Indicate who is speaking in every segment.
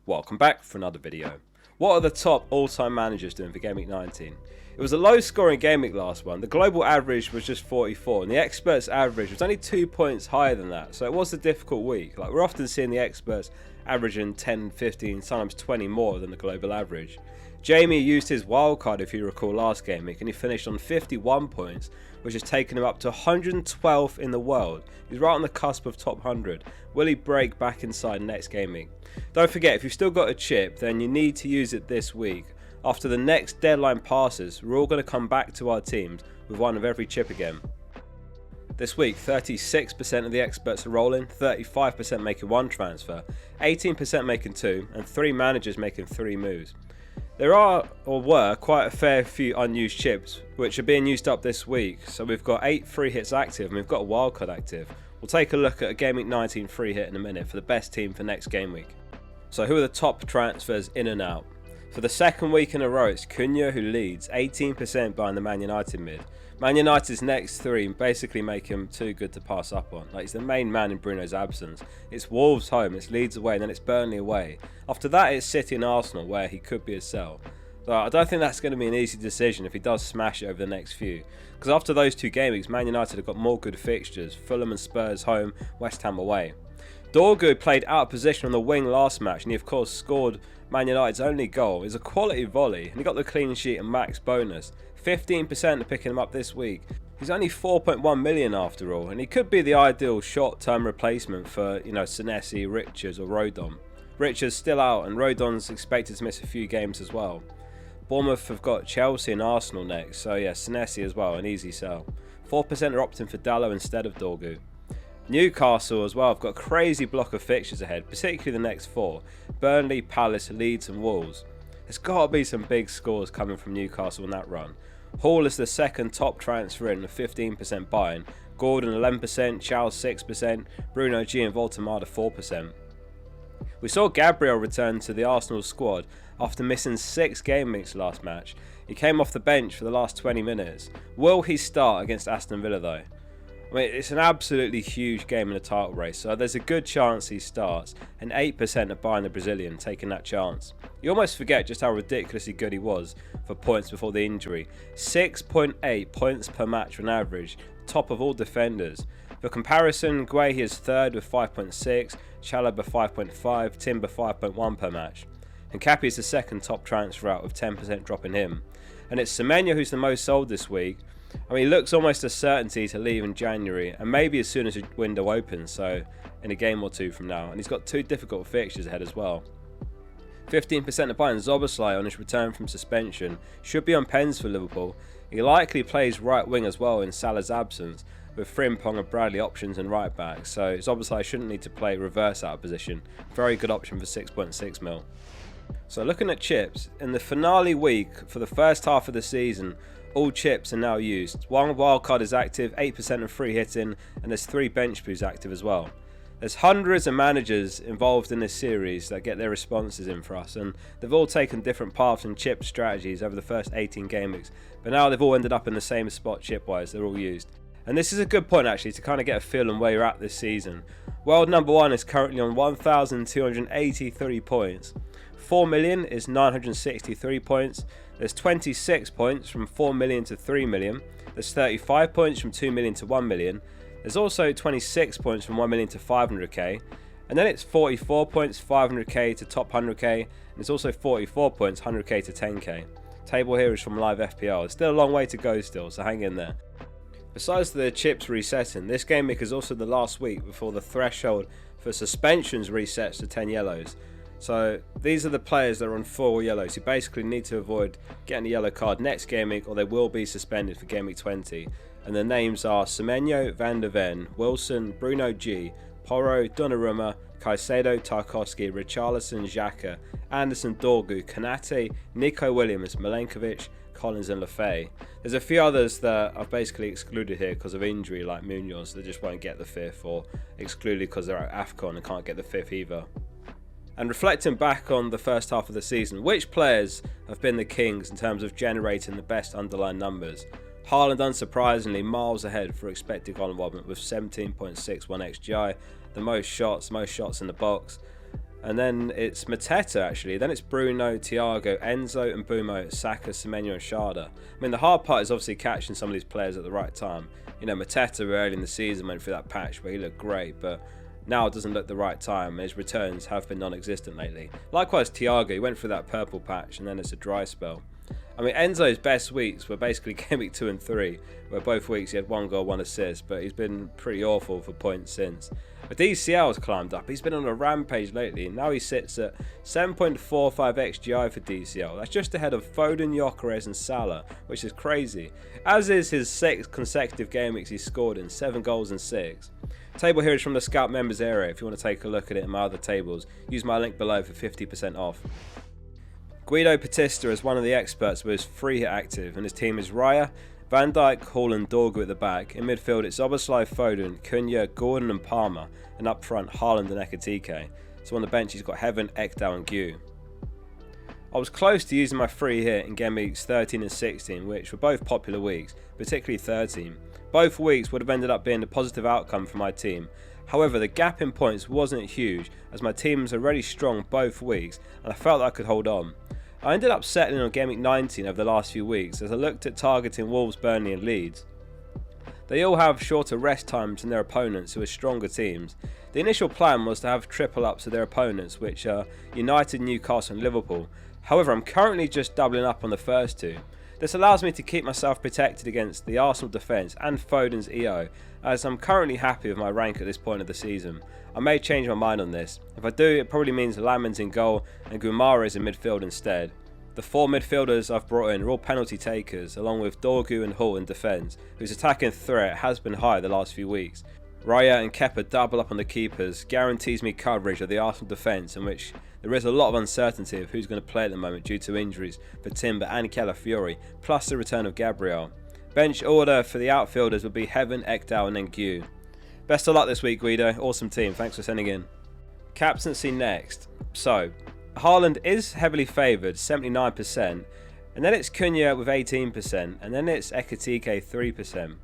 Speaker 1: Welcome back for another video. What are the top all-time managers doing for Gameweek 19? It was a low-scoring Gameweek last one. The global average was just 44, and the experts' average was only 2 points higher than that. So it was a difficult week. Like, we're often seeing the experts averaging 10, 15, sometimes 20 more than the global average. Jamie used his wildcard, if you recall, last Gameweek, and he finished on 51 points, which has taken him up to 112th in the world. He's right on the cusp of top 100. Will he break back inside next Gameweek? Don't forget, if you've still got a chip, then you need to use it this week. After the next deadline passes, we're all going to come back to our teams with one of every chip again. This week, 36% of the experts are rolling, 35% making one transfer, 18% making two, and 3 managers making 3 moves. There are, or were, quite a fair few unused chips, which are being used up this week. So we've got 8 free hits active, and we've got a wildcard active. We'll take a look at a Gameweek 19 free hit in a minute for the best team for next game week. So who are the top transfers in and out? For the second week in a row, it's Cunha who leads, 18% behind the Man United mid. Man United's next 3 basically make him too good to pass up on. Like, he's the main man in Bruno's absence. It's Wolves home, it's Leeds away, and then it's Burnley away. After that, it's City and Arsenal, where he could be a sell. So I don't think that's going to be an easy decision if he does smash it over the next few. Because after those 2 game weeks, Man United have got more good fixtures. Fulham and Spurs home, West Ham away. Dorgu played out of position on the wing last match, and he of course scored Man United's only goal. It's a quality volley, and he got the clean sheet and max bonus. 15% are picking him up this week. He's only 4.1 million after all, and he could be the ideal short-term replacement for, Senesi, Richards or Rodon. Richards still out, and Rodon's expected to miss a few games as well. Bournemouth have got Chelsea and Arsenal next, so yeah, Senesi as well, an easy sell. 4% are opting for Dallo instead of Dorgu. Newcastle as well have got a crazy block of fixtures ahead, particularly the next 4. Burnley, Palace, Leeds and Wolves. There's got to be some big scores coming from Newcastle in that run. Hall is the second top transfer in, with 15% buying. Gordon 11%, Charles 6%, Bruno G and Voltemada 4%. We saw Gabriel return to the Arsenal squad after missing 6 game weeks last match. He came off the bench for the last 20 minutes. Will he start against Aston Villa though? I mean, it's an absolutely huge game in the title race, so there's a good chance he starts, and 8% are buying the Brazilian, taking that chance. You almost forget just how ridiculously good he was for points before the injury. 6.8 points per match on average, top of all defenders. For comparison, Guehi is third with 5.6, Chalobah 5.5, Timber 5.1 per match. And Cappy is the second top transfer out with 10% dropping him. And it's Semenyo who's the most sold this week. I mean, he looks almost a certainty to leave in January, and maybe as soon as the window opens, so in a game or 2 from now. And he's got 2 difficult fixtures ahead as well. 15% are buying Szoboszlai on his return from suspension. Should be on pens for Liverpool. He likely plays right wing as well in Salah's absence, with Frimpong and Bradley options and right back, so Szoboszlai shouldn't need to play reverse out of position. Very good option for 6.6 mil. So looking at chips, in the finale week for the first half of the season, all chips are now used. 1 wildcard is active, 8% are free hitting, and there's 3 bench boosts active as well. There's hundreds of managers involved in this series that get their responses in for us, and they've all taken different paths and chip strategies over the first 18 game weeks, but now they've all ended up in the same spot chip-wise, they're all used. And this is a good point actually to kind of get a feel on where you're at this season. World number 1 is currently on 1,283 points. 4 million is 963 points. There's 26 points from 4 million to 3 million. There's 35 points from 2 million to 1 million. There's also 26 points from 1 million to 500k. And then it's 44 points, 500k to top 100k. And it's also 44 points, 100k to 10k. Table here is from live FPL. There's still a long way to go still, so hang in there. Besides the chips resetting, this game week is also the last week before the threshold for suspensions resets to 10 yellows. So these are the players that are on 4 yellows who basically need to avoid getting a yellow card next game week, or they will be suspended for game week 20. And the names are Semenyo, Van der Ven, Wilson, Bruno G, Porro, Donnarumma, Caicedo, Tarkowski, Richarlison, Xhaka, Anderson, Dorgu, Konate, Nico Williams, Milenkovic, Collins and Lafay. There's a few others that I've basically excluded here because of injury, like Munoz, they just won't get the 5th, or excluded because they're at AFCON and can't get the 5th either. And reflecting back on the first half of the season, which players have been the kings in terms of generating the best underlying numbers? Haaland, unsurprisingly, miles ahead for expected goal involvement with 17.61 XGI, the most shots in the box. And then it's Mateta, actually. Then it's Bruno, Thiago, Enzo, and Bumo, Saka, Semenyo, and Sharda. I mean, the hard part is obviously catching some of these players at the right time. You know, Mateta early in the season went through that patch where he looked great, but now it doesn't look the right time, and his returns have been non-existent lately. Likewise, Thiago, he went through that purple patch, and then it's a dry spell. I mean, Enzo's best weeks were basically Gameweek 2 and 3, where both weeks he had 1 goal, 1 assist, but he's been pretty awful for points since. But DCL's climbed up. He's been on a rampage lately, and now he sits at 7.45 XGI for DCL. That's just ahead of Foden, Gyökeres, and Salah, which is crazy. As is his 6 consecutive game weeks he's scored in, 7 goals and 6. Table here is from the Scout members area. If you want to take a look at it in my other tables, use my link below for 50% off. Guido Batista is one of the experts with his free hit active, and his team is Raya, Van Dijk, Haaland, Dorgu at the back. In midfield, it's Szoboszlai, Foden, Cunha, Gordon, and Palmer, and up front, Haaland and Ekitike. So on the bench, he's got Heaven, Ekdal, and Gu. I was close to using my free hit in game weeks 13 and 16, which were both popular weeks, particularly 13. Both weeks would have ended up being a positive outcome for my team. However, the gap in points wasn't huge, as my team was already strong both weeks, and I felt that I could hold on. I ended up settling on Gameweek19 over the last few weeks as I looked at targeting Wolves, Burnley and Leeds. They all have shorter rest times than their opponents, who are stronger teams. The initial plan was to have triple ups of their opponents, which are United, Newcastle and Liverpool. However, I'm currently just doubling up on the first two. This allows me to keep myself protected against the Arsenal defence and Foden's EO, as I'm currently happy with my rank at this point of the season. I may change my mind on this. If I do, it probably means Lamin's in goal and Guimaraes in midfield instead. The 4 midfielders I've brought in are all penalty takers, along with Dorgu and Hall in defence, whose attacking threat has been high the last few weeks. Raya and Kepa double up on the keepers, guarantees me coverage of the Arsenal defence, in which there is a lot of uncertainty of who's going to play at the moment due to injuries for Timber and Calafiori, plus the return of Gabriel. Bench order for the outfielders would be Heaven, Ekdal and then Gu. Best of luck this week, Guido. Awesome team. Thanks for sending in. Captaincy next. So, Haaland is heavily favoured, 79%, and then it's Cunha with 18%, and then it's Ekitike 3%.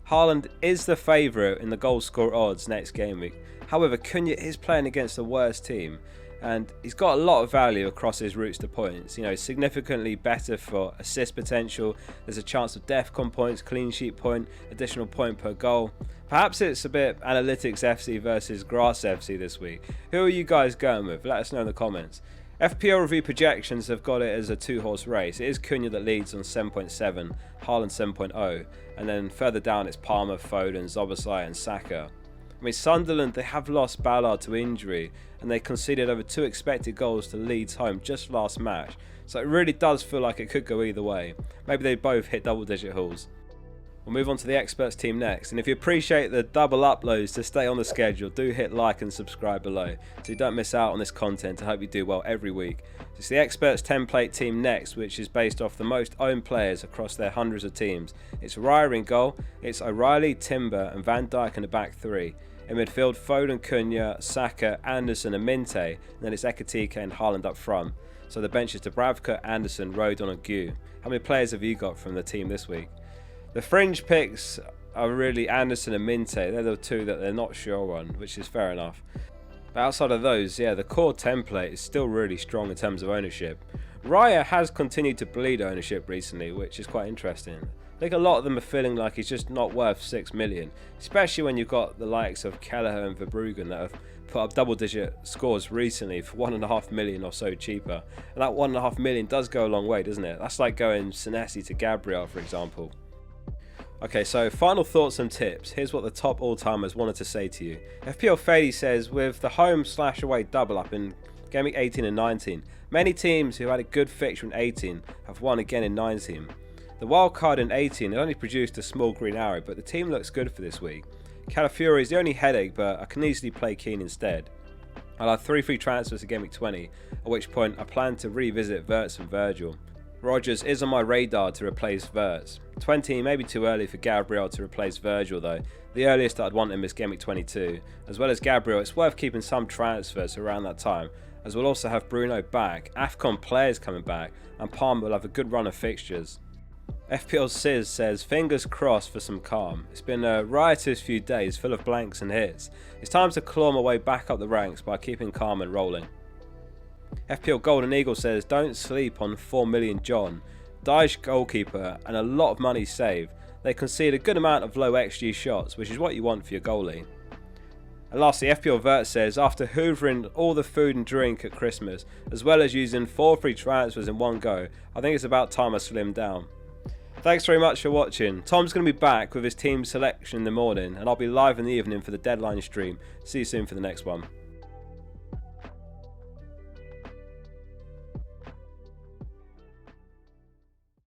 Speaker 1: Haaland is the favourite in the goal score odds next game week. However, Cunha is playing against the worst team, and he's got a lot of value across his routes to points. You know, significantly better for assist potential. There's a chance of DEFCON points, clean sheet point, additional point per goal. Perhaps it's a bit Analytics FC versus Grass FC this week. Who are you guys going with? Let us know in the comments. FPL review projections have got it as a 2-horse race. It is Cunha that leads on 7.7, Haaland 7.0, and then further down it's Palmer, Foden, Szoboszlai and Saka. I mean, Sunderland, they have lost Ballard to injury, and they conceded over 2 expected goals to Leeds home just last match, so it really does feel like it could go either way. Maybe they both hit double-digit hauls. We'll move on to the experts team next, and if you appreciate the double uploads to stay on the schedule, do hit like and subscribe below so you don't miss out on this content. I hope you do well every week. It's the experts template team next, which is based off the most owned players across their hundreds of teams. It's Raya in goal, it's O'Reilly, Timber and Van Dijk in the back 3. In midfield, Foden, Cunha, Saka, Anderson and Minte, and then it's Ekitike and Haaland up front. So the bench is Dubravka, Anderson, Rodon and Gu. How many players have you got from the team this week? The fringe picks are really Anderson and Minte. They're the 2 that they're not sure on, which is fair enough. But outside of those, yeah, the core template is still really strong in terms of ownership. Raya has continued to bleed ownership recently, which is quite interesting. I think a lot of them are feeling like he's just not worth 6 million, especially when you've got the likes of Kelleher and Verbruggen that have put up double-digit scores recently for 1.5 million or so cheaper. And that 1.5 million does go a long way, doesn't it? That's like going Senesi to Gabriel, for example. Okay, so final thoughts and tips. Here's what the top all-timers wanted to say to you. FPL Fady says, with the home/away double up in Game Week 18 and 19, many teams who had a good fixture in 18 have won again in 19. The wild card in 18 only produced a small green arrow, but the team looks good for this week. Calafiori is the only headache, but I can easily play Keane instead. I'll have 3 free transfers to Game Week 20, at which point I plan to revisit Wirtz and Virgil. Rodgers is on my radar to replace Wirtz. 20 may be too early for Gabriel to replace Virgil though. The earliest I'd want him is Game Week 22. As well as Gabriel, it's worth keeping some transfers around that time, as we'll also have Bruno back, AFCON players coming back, and Palmer will have a good run of fixtures. FPL Sizz says, fingers crossed for some calm. It's been a riotous few days full of blanks and hits. It's time to claw my way back up the ranks by keeping calm and rolling. FPL Golden Eagle says, don't sleep on 4 million John. Dyche goalkeeper and a lot of money saved. They concede a good amount of low XG shots, which is what you want for your goalie. And lastly, FPL Vert says, after hoovering all the food and drink at Christmas, as well as using 4 free transfers in one go, I think it's about time I slimmed down. Thanks very much for watching. Tom's going to be back with his team selection in the morning, and I'll be live in the evening for the deadline stream. See you soon for the next one.